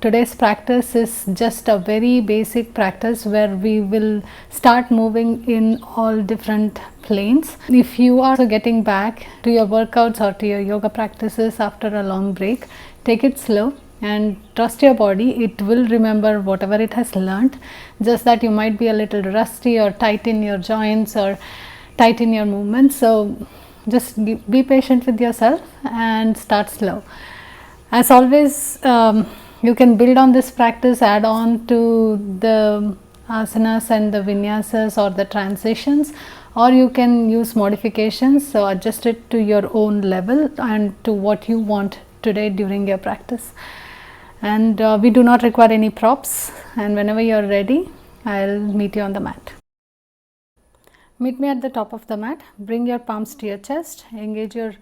Today's practice is just a very basic practice where we will start moving in all different planes. If you are getting back to your workouts or to your yoga practices after a long break, take it slow and trust your body. It will remember whatever it has learned, just that you might be a little rusty or tight in your joints or tight in your movements. So just be patient with yourself and start slow. As always, you can build on this practice, add on to the asanas and the vinyasas or the transitions, or you can use modifications, so adjust it to your own level and to what you want today during your practice. And we do not require any props, and whenever you are ready, I'll meet you on the mat. Meet me at the top of the mat. Bring your palms to your chest, engage your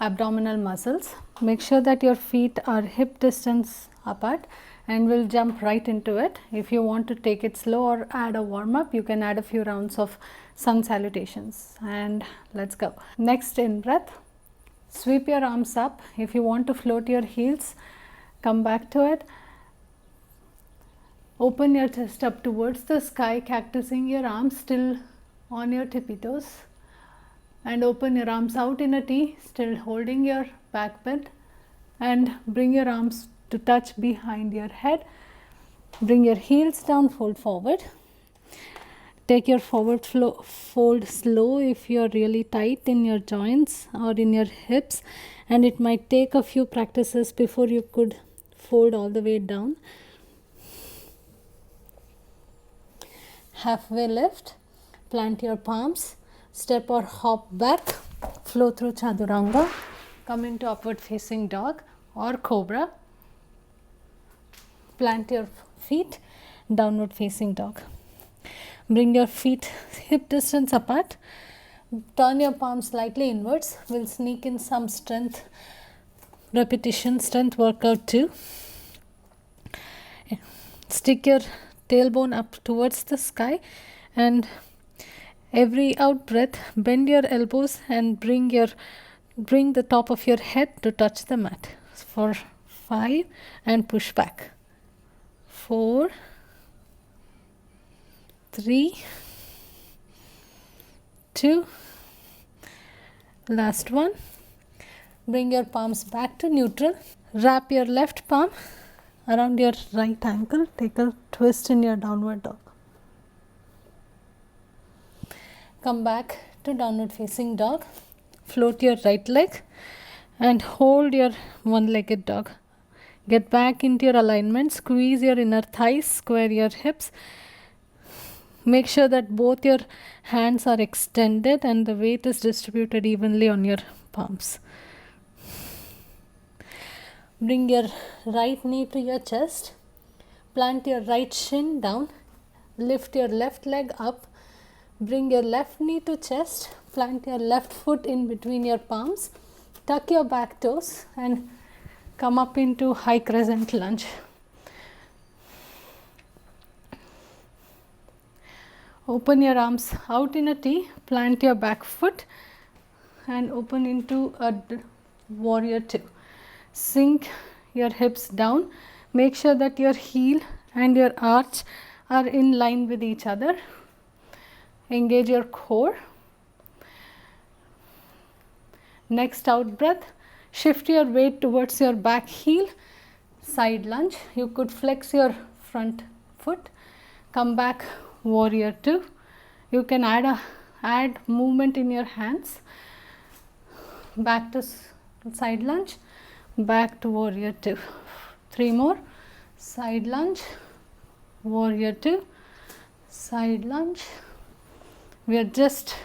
abdominal muscles. Make sure that your feet are hip distance apart, and we'll jump right into it. If you want to take it slow or add a warm up, you can add a few rounds of sun salutations, and let's go. Next, in breath, sweep your arms up. If you want to float your heels, come back to it. Open your chest up towards the sky, cactusing your arms still on your tippy toes, and open your arms out in a T, still holding your back bend, and bring your arms to touch behind your head. Bring your heels down, fold forward. Take your forward fold slow if you are really tight in your joints or in your hips, and it might take a few practices before you could fold all the way down. Halfway lift, plant your palms, step or hop back, flow through Chaturanga, come into upward facing dog or cobra. Plant your feet, downward facing dog. Bring your feet hip distance apart. Turn your palms slightly inwards. We'll sneak in some strength repetition, strength workout too. Stick your tailbone up towards the sky, and every out breath, bend your elbows and bring the top of your head to touch the mat for 5, and push back. 4, 3, 2, last one. Bring your palms back to neutral. Wrap your left palm around your right ankle. Take a twist in your downward dog. Come back to downward facing dog. Float your right leg and hold your one-legged dog. Get back into your alignment. Squeeze your inner thighs, square your hips. Make sure that both your hands are extended and the weight is distributed evenly on your palms. Bring your right knee to your chest. Plant your right shin down. Lift your left leg up. Bring your left knee to chest. Plant your left foot in between your palms. Tuck your back toes and come up into high crescent lunge. Open your arms out in a T. Plant your back foot and open into a warrior 2. Sink your hips down. Make sure that your heel and your arch are in line with each other. Engage your core. Next out breath, shift your weight towards your back heel, side lunge. You could flex your front foot, come back, warrior 2. You can add movement in your hands. Back to side lunge, back to warrior 2. 3 more, side lunge, warrior 2, side lunge. We are just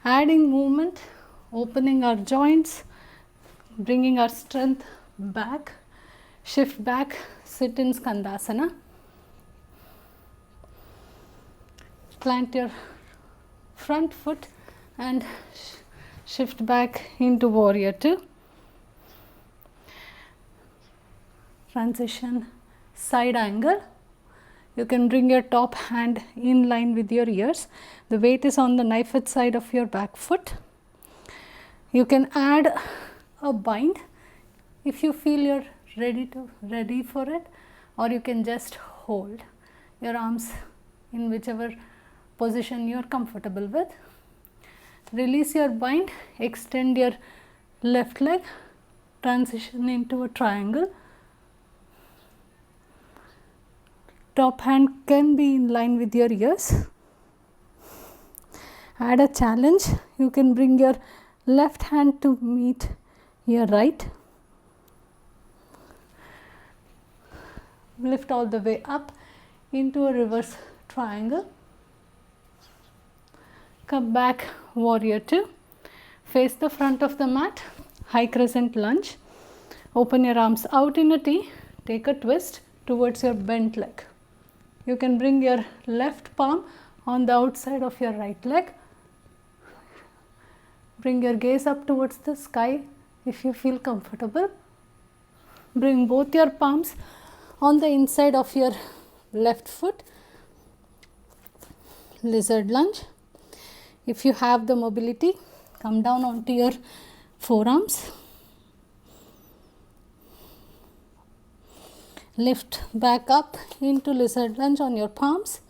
adding movement, opening our joints, bringing our strength back. Shift back, sit in Skandasana. Plant your front foot and shift back into warrior 2. Transition side angle. You can bring your top hand in line with your ears. The weight is on the knife side of your back foot. You can add a bind if you feel you're ready for it, or you can just hold your arms in whichever position you are comfortable with. Release your bind, extend your left leg, transition into a triangle. Top hand can be in line with your ears. Add a challenge. You can bring your left hand to meet your right. Lift all the way up into a reverse triangle. Come back, warrior two. Face the front of the mat, high crescent lunge. Open your arms out in a T. Take a twist towards your bent leg. You can bring your left palm on the outside of your right leg. Bring your gaze up towards the sky if you feel comfortable. Bring both your palms on the inside of your left foot. Lizard lunge. If you have the mobility, come down onto your forearms. Lift back up into lizard lunge on your palms.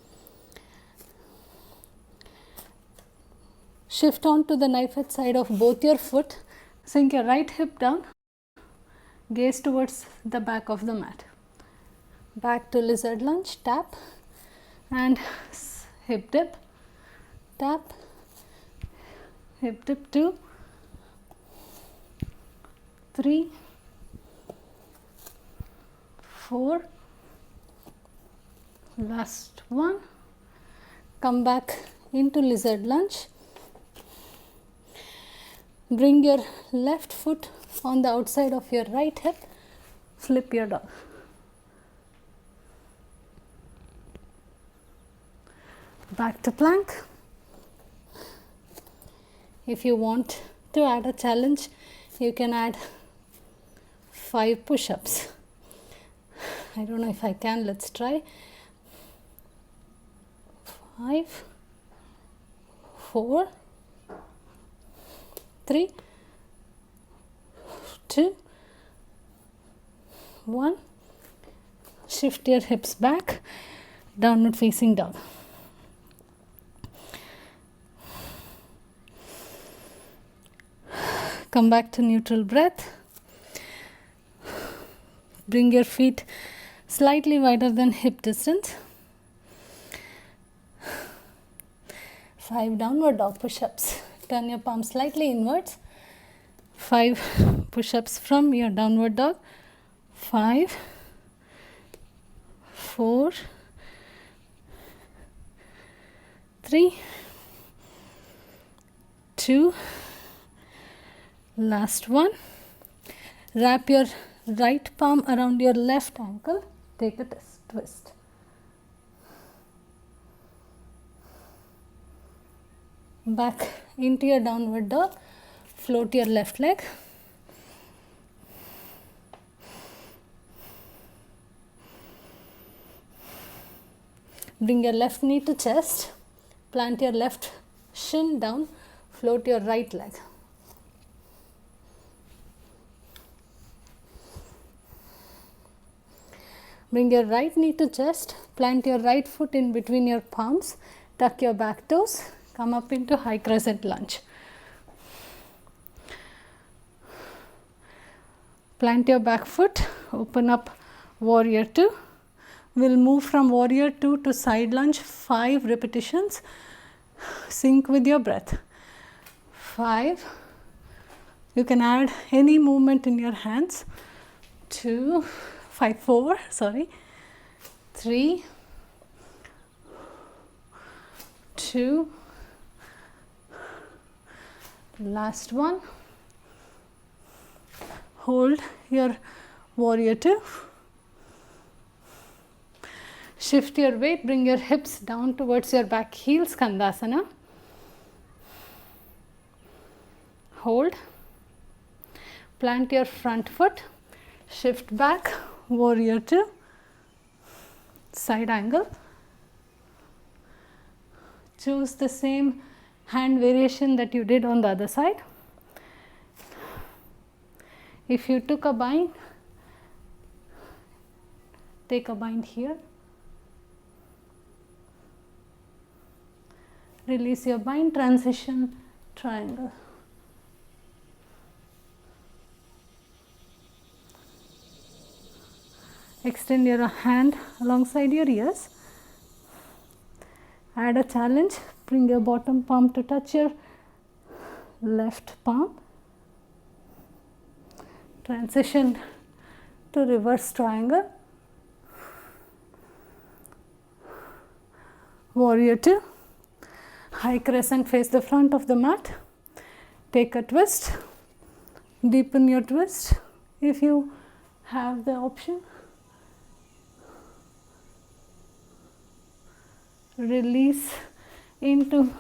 Shift on to the knife edge side of both your foot. Sink your right hip down. Gaze towards the back of the mat. Back to lizard lunge, tap and hip dip, tap, hip dip 2, 3, 4, last one. Come back into lizard lunge. Bring your left foot on the outside of your right hip. Flip your dog. Back to plank. If you want to add a challenge, you can add 5 push-ups. I don't know if I can. Let's try. 5, 4, 3, 2, 1. Shift your hips back. Downward facing dog. Come back to neutral breath. Bring your feet slightly wider than hip distance. 5 downward dog push-ups. Turn your palms slightly inwards. 5 push-ups from your downward dog. 5, 4, 3, 2, last one. Wrap your right palm around your left ankle. Take a twist. Back into your downward dog. Float your left leg. Bring your left knee to chest. Plant your left shin down. Float your right leg. Bring your right knee to chest, plant your right foot in between your palms, tuck your back toes, come up into high crescent lunge. Plant your back foot, open up warrior 2. We'll move from warrior 2 to side lunge, 5 repetitions. Sync with your breath. 5. You can add any movement in your hands. 2, 5, 4, sorry. 3, 2, last one. Hold your warrior 2. Shift your weight, bring your hips down towards your back heel, Skandasana. Hold. Plant your front foot. Shift back, warrior 2. Side angle. Choose the same hand variation that you did on the other side. If you took a bind, take a bind here, release your bind, transition triangle. Extend your hand alongside your ears, add a challenge, bring your bottom palm to touch your left palm, transition to reverse triangle, warrior 2, high crescent, face the front of the mat, take a twist, deepen your twist if you have the option, release into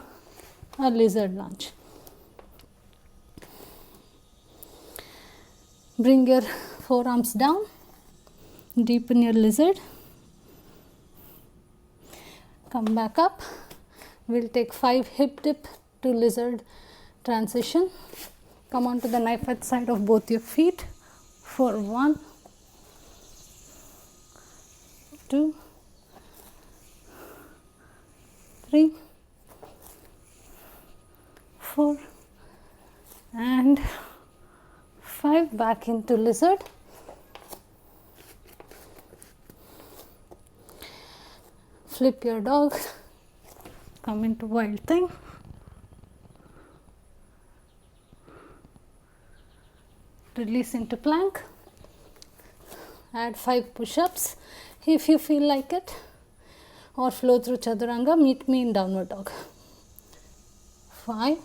a lizard lunge. Bring your forearms down, deepen your lizard, come back up. We'll take 5 hip dip to lizard transition. Come onto the knife edge side of both your feet for 1, 2, 3, 4 and 5. Back into lizard. Flip your dog, come into wild thing. Release into plank. Add 5 push-ups if you feel like it, or flow through chaturanga. Meet me in downward dog. 5,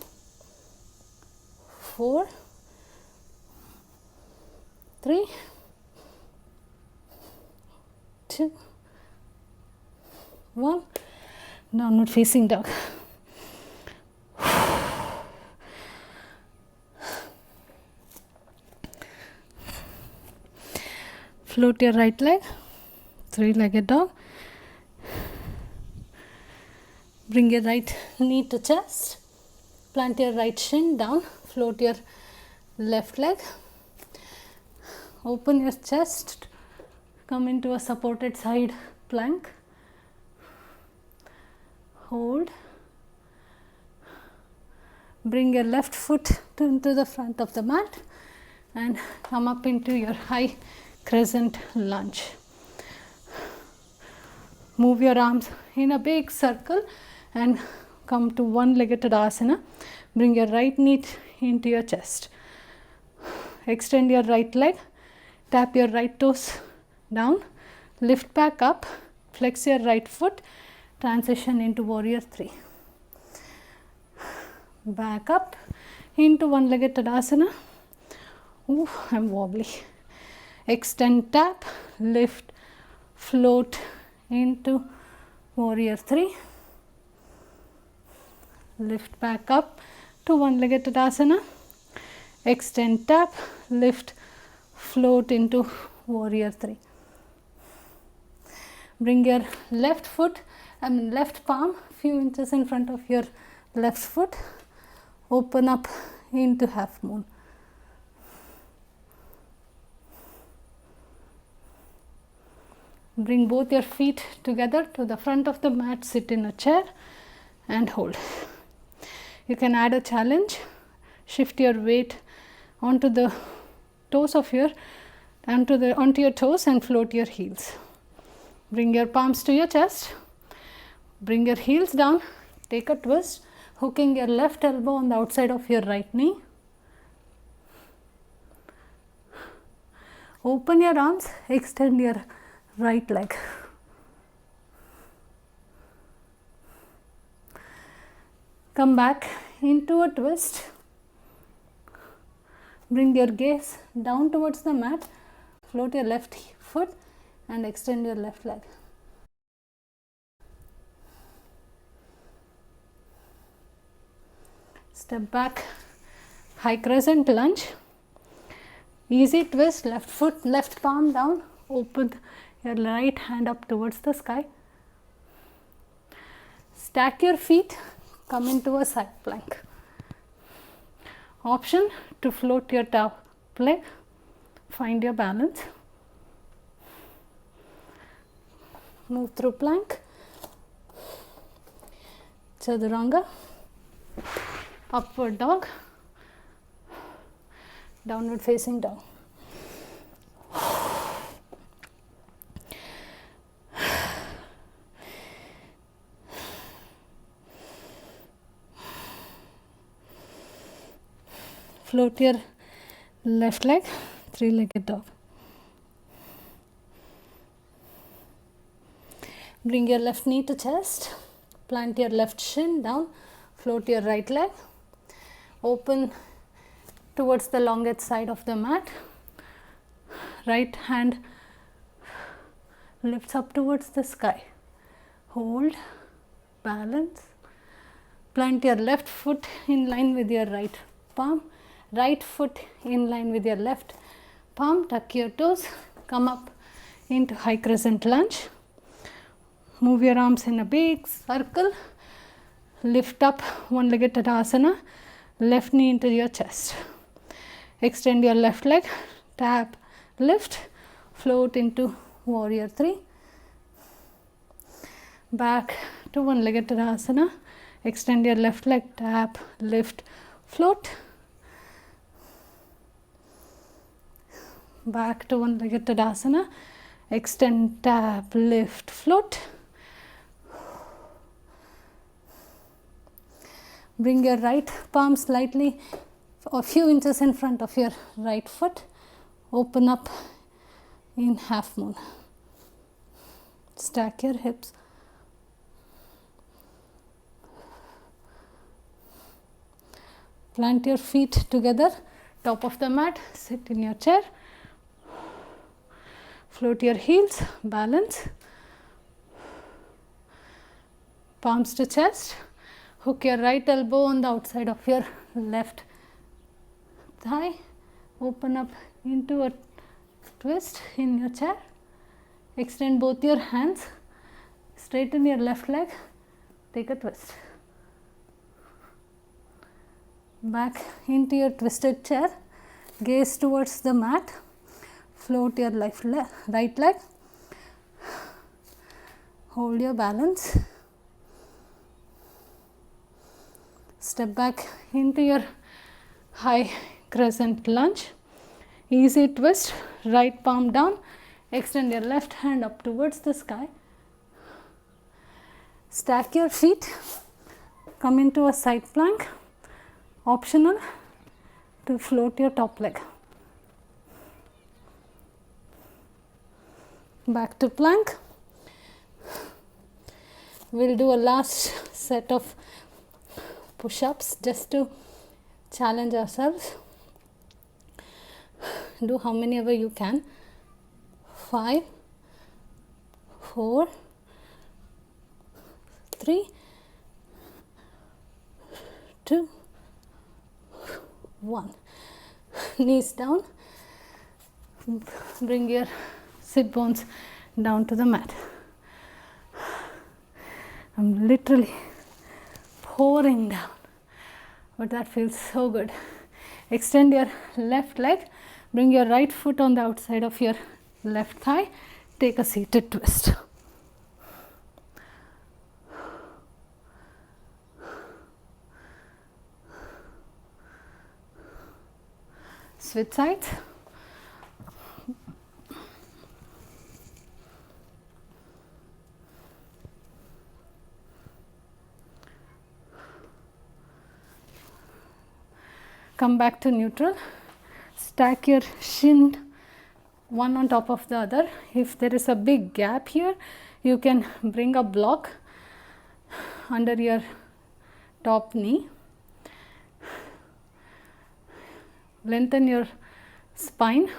4, 3, 2, 1. Downward facing dog. Float your right leg, 3-legged dog. Bring your right knee to chest, plant your right shin down, float your left leg, open your chest, come into a supported side plank, hold, bring your left foot into the front of the mat and come up into your high crescent lunge. Move your arms in a big circle and come to one-legged Tadasana. Bring your right knee into your chest. Extend your right leg, tap your right toes down, lift back up, flex your right foot, transition into warrior 3. Back up into one-legged Tadasana. Ooh, I'm wobbly. Extend, tap, lift, float into warrior 3. Lift back up to one-legged Tadasana. Extend, tap, lift, float into warrior 3. Bring your left palm few inches in front of your left foot. Open up into half moon. Bring both your feet together to the front of the mat, sit in a chair and hold. You can add a challenge, shift your weight onto the toes of your onto your toes and float your heels. Bring your palms to your chest, bring your heels down, take a twist, hooking your left elbow on the outside of your right knee. Open your arms, extend your right leg. Come back into a twist. Bring your gaze down towards the mat. Float your left foot and extend your left leg. Step back, high crescent lunge. Easy twist, left foot, left palm down. Open your right hand up towards the sky. Stack your feet, come into a side plank. Option to float your top leg, find your balance. Move through plank, chaturanga, upward dog, downward facing dog. Float your left leg, three-legged dog. Bring your left knee to chest, plant your left shin down, float your right leg, open towards the longest side of the mat, right hand lifts up towards the sky, hold, balance, plant your left foot in line with your right palm, right foot in line with your left palm, tuck your toes, come up into high crescent lunge, move your arms in a big circle, lift up one-legged Tadasana, left knee into your chest, extend your left leg, tap, lift, float into warrior 3, back to one-legged Tadasana, extend your left leg, tap, lift, float, back to one-legged Tadasana, extend, tap, lift, float, bring your right palm slightly a few inches in front of your right foot, open up in half moon, stack your hips, plant your feet together, top of the mat, sit in your chair, float your heels, balance, palms to chest, hook your right elbow on the outside of your left thigh, open up into a twist in your chair, extend both your hands, straighten your left leg, take a twist, back into your twisted chair, gaze towards the mat, float your right leg, hold your balance, step back into your high crescent lunge, easy twist, right palm down, extend your left hand up towards the sky, stack your feet, come into a side plank, optional to float your top leg, back to plank. We'll do a last set of push-ups just to challenge ourselves. Do how many ever you can. 5, 4, 3, 2, 1. Knees down, bring your sit bones down to the mat. I'm literally pouring down, but that feels so good. Extend your left leg, bring your right foot on the outside of your left thigh, take a seated twist. Switch sides. Come back to neutral. Stack your shin one on top of the other. If there is a big gap here, you can bring a block under your top knee. Lengthen your spine.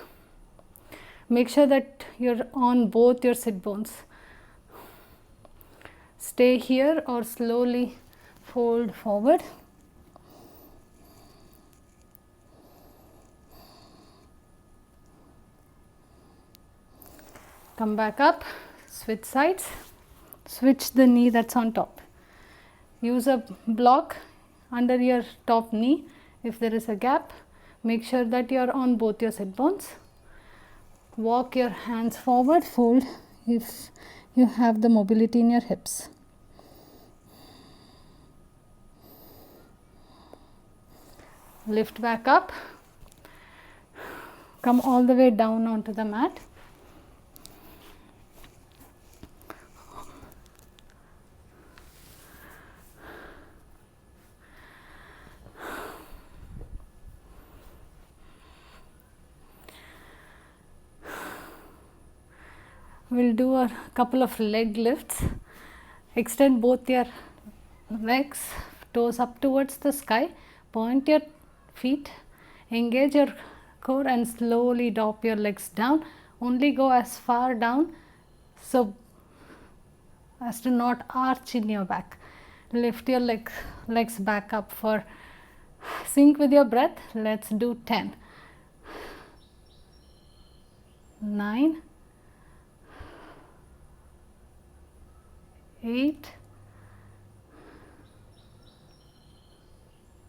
Make sure that you're on both your sit bones. Stay here or slowly fold forward. Come back up, switch sides, switch the knee that's on top. Use a block under your top knee. If there is a gap, make sure that you are on both your sit bones. Walk your hands forward, fold if you have the mobility in your hips. Lift back up, come all the way down onto the mat. We'll do a couple of leg lifts. Extend both your legs, toes up towards the sky, point your feet, engage your core and slowly drop your legs down. Only go as far down so as to not arch in your back. Lift your legs back up for sync with your breath. Let's do 10, 9, 8,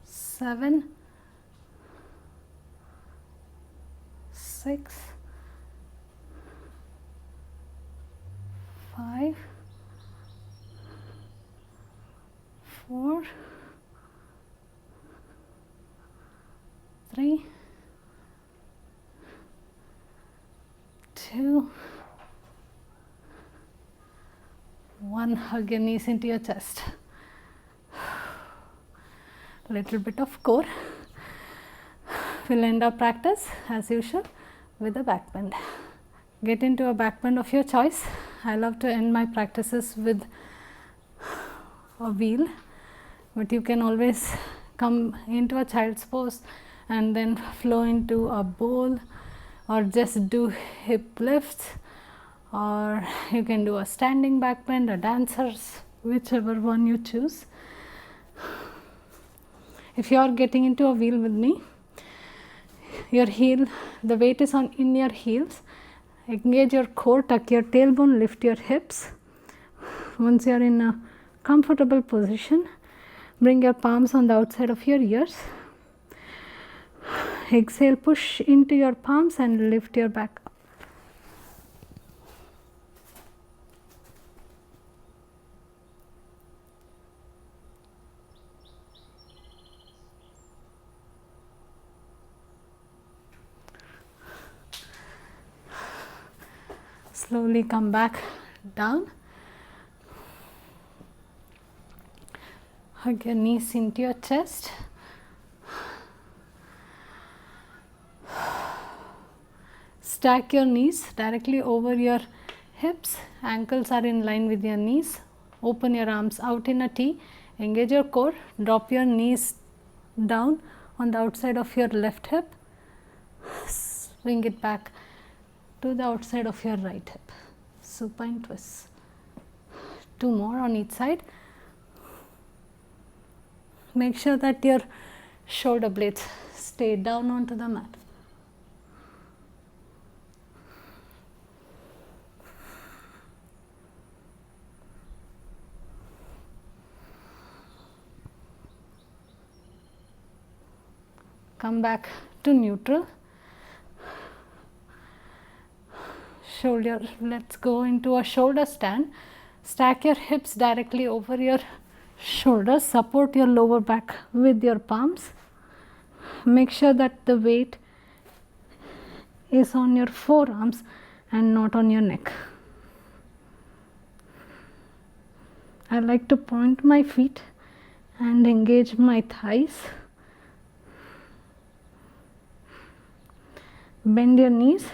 7, 6, 5, 4, 3, 2, 1. Hug your knees into your chest. Little bit of core. We'll end our practice as usual with a back bend. Get into a back bend of your choice. I love to end my practices with a wheel, but you can always come into a child's pose and then flow into a bowl, or just do hip lifts, or you can do a standing back bend, a dancer's, whichever one you choose. If you are getting into a wheel with me, your heel, the weight is in your heels. Engage your core, tuck your tailbone, lift your hips. Once you are in a comfortable position, bring your palms on the outside of your ears. Exhale, push into your palms and lift your back up. Slowly come back down. Hug your knees into your chest. Stack your knees directly over your hips. Ankles are in line with your knees. Open your arms out in a T. Engage your core. Drop your knees down on the outside of your left hip. Swing it back to the outside of your right hip. Supine twist. 2 more on each side. Make sure that your shoulder blades stay down onto the mat. Come back to neutral. Let's go into a shoulder stand. Stack your hips directly over your shoulders. Support your lower back with your palms. Make sure that the weight is on your forearms and not on your neck. I like to point my feet and engage my thighs. Bend your knees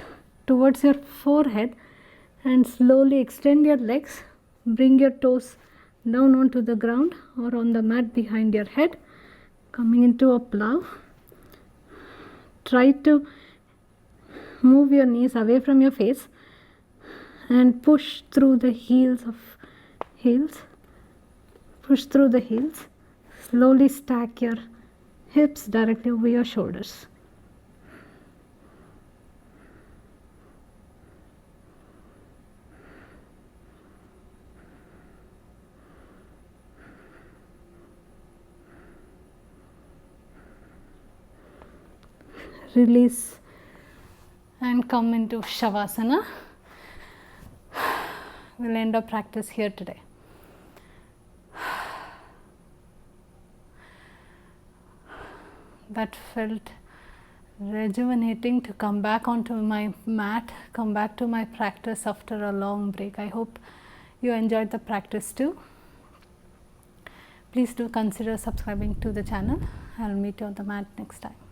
towards your forehead and slowly extend your legs. Bring your toes down onto the ground or on the mat behind your head, coming into a plow. Try to move your knees away from your face and push through the heels. Push through the heels. Slowly stack your hips directly over your shoulders. Release and come into Shavasana. we'll end our practice here today. That felt rejuvenating to come back onto my mat, come back to my practice after a long break. I hope you enjoyed the practice too. Please do consider subscribing to the channel. I'll meet you on the mat next time.